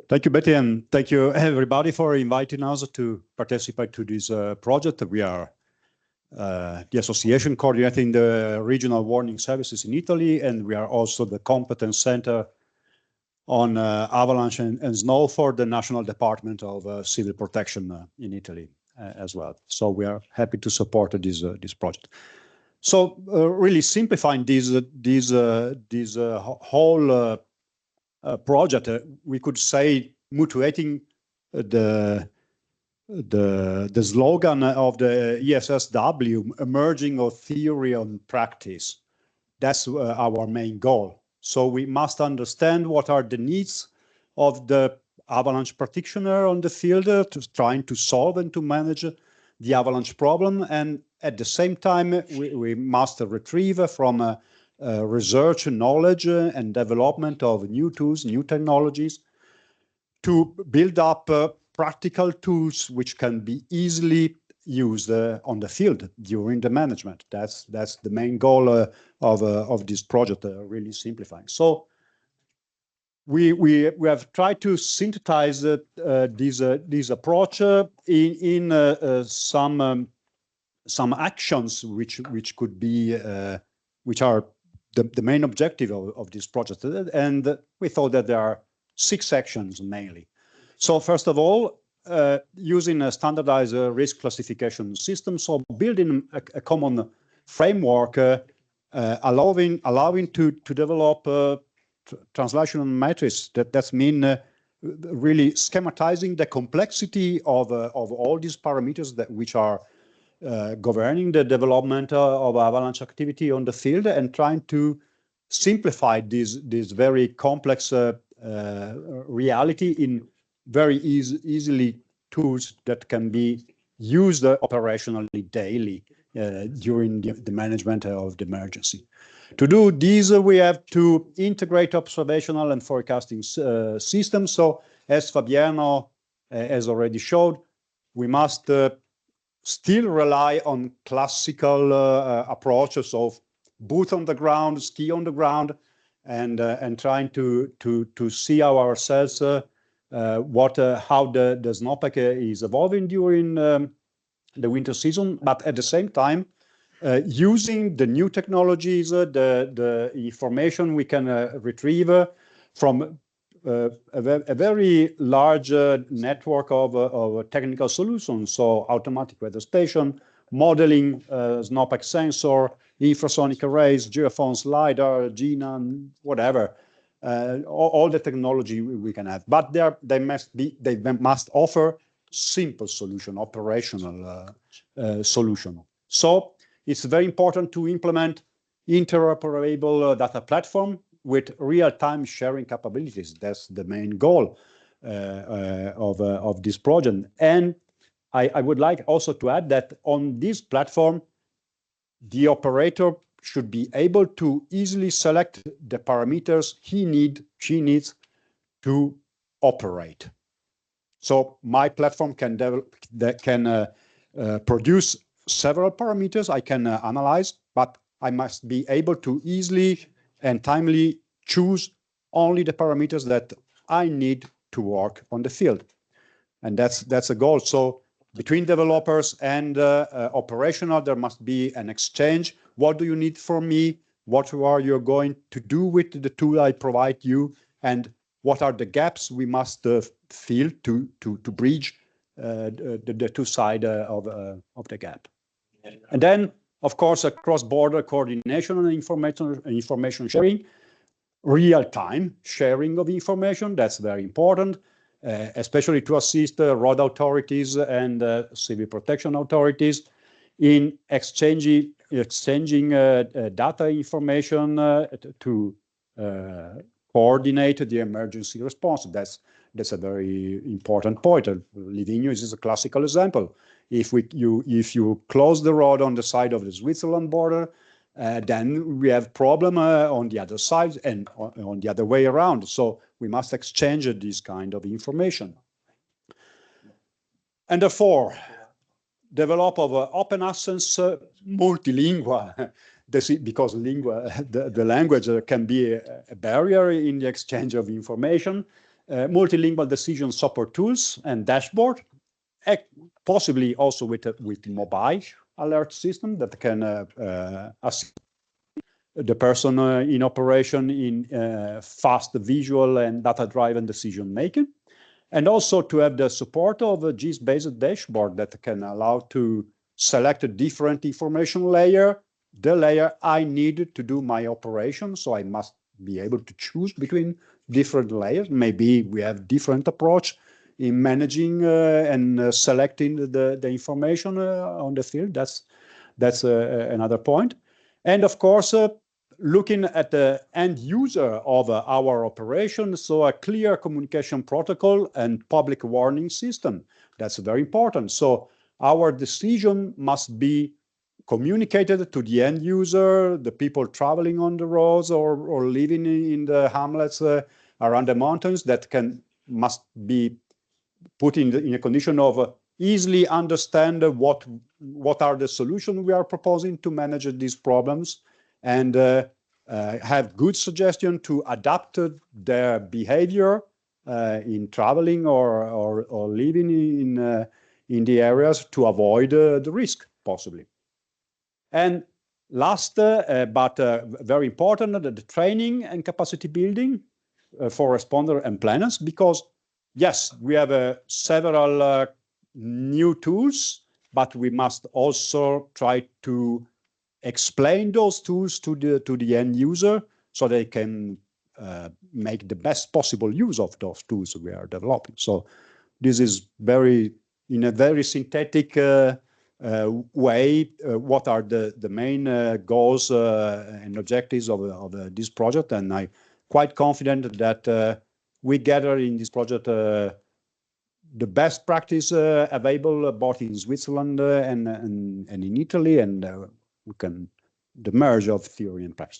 Thank you, Betty, and thank you everybody for inviting us to participate to this project. We are the association coordinating the regional warning services in Italy, and we are also the competence center on avalanche and snow for the National Department of Civil Protection in Italy as well. So we are happy to support this project. So really simplifying this whole project, we could say mutuating the slogan of the ESSW, emerging of theory and practice. That's our main goal. So we must understand what are the needs of the avalanche practitioner on the field, trying to solve and to manage the avalanche problem. And at the same time, we must retrieve from research, knowledge, and development of new tools, new technologies, to build up practical tools which can be easily used on the field during the management. That's the main goal of this project, really simplifying. So we have tried to synthesize this approach in some actions which could be which are the main objective of this project, and we thought that there are 6 actions mainly. So first of all, using a standardized risk classification system, so building a common framework allowing to develop translational matrices. That's mean really schematizing the complexity of all these parameters which are governing the development of avalanche activity on the field, and trying to simplify this very complex reality in very easily tools that can be used operationally daily during the management of the emergency. To do this, we have to integrate observational and forecasting systems. So as Fabiano has already showed, we must still rely on classical approaches of boot on the ground, ski on the ground, and trying to see ourselves how the snowpack is evolving during the winter season, but at the same time using the new technologies, the information we can retrieve from a very large network of technical solutions. So automatic weather station, modeling, snowpack sensor, infrasonic arrays, geophones, LiDAR, GNAN, whatever, all the technology we can have. But they must offer simple solution, operational solution. So it's very important to implement interoperable data platform with real-time sharing capabilities. That's the main goal of this project. And I would like also to add that on this platform, the operator should be able to easily select the parameters she needs to operate. So my platform can produce several parameters I can analyze, but I must be able to easily and timely choose only the parameters that I need to work on the field. And that's a goal. So between developers and operational, there must be an exchange. What do you need from me? What are you going to do with the tool I provide you? And what are the gaps we must fill to bridge the two sides of the gap? And then, of course, a cross-border coordination and information sharing, real-time sharing of information. That's very important, especially to assist road authorities and civil protection authorities in exchanging data information to coordinate the emergency response. That's a very important point. Livigno is a classical example. If you close the road on the side of the Switzerland border, then we have problem on the other side and on the other way around. So we must exchange this kind of information. And therefore, develop of open access multilingual, because the language can be a barrier in the exchange of information. multilingual decision support tools and dashboard, possibly also with mobile alert system that can assist the person in operation in fast visual and data-driven decision making. And also to have the support of a GIS-based dashboard that can allow to select a different information layer, the layer I need to do my operation. So I must be able to choose between different layers. Maybe we have different approach in managing and selecting the information on the field. That's another point. And of course, looking at the end user of our operation, so a clear communication protocol and public warning system. That's very important. So our decision must be communicated to the end user, the people traveling on the roads or living in the hamlets around the mountains, that must be put in a condition of easily understand what are the solutions we are proposing to manage these problems, and have good suggestion to adapt their behavior in traveling or living in the areas to avoid the risk possibly. And last, but very important, the training and capacity building for responder and planners, because yes, we have several new tools, but we must also try to explain those tools to the end user so they can make the best possible use of those tools we are developing. So this is in a very synthetic way, what are the main goals and objectives of this project. And I'm quite confident that we gather in this project the best practice available both in Switzerland and in Italy, and we can the merge of theory and practice.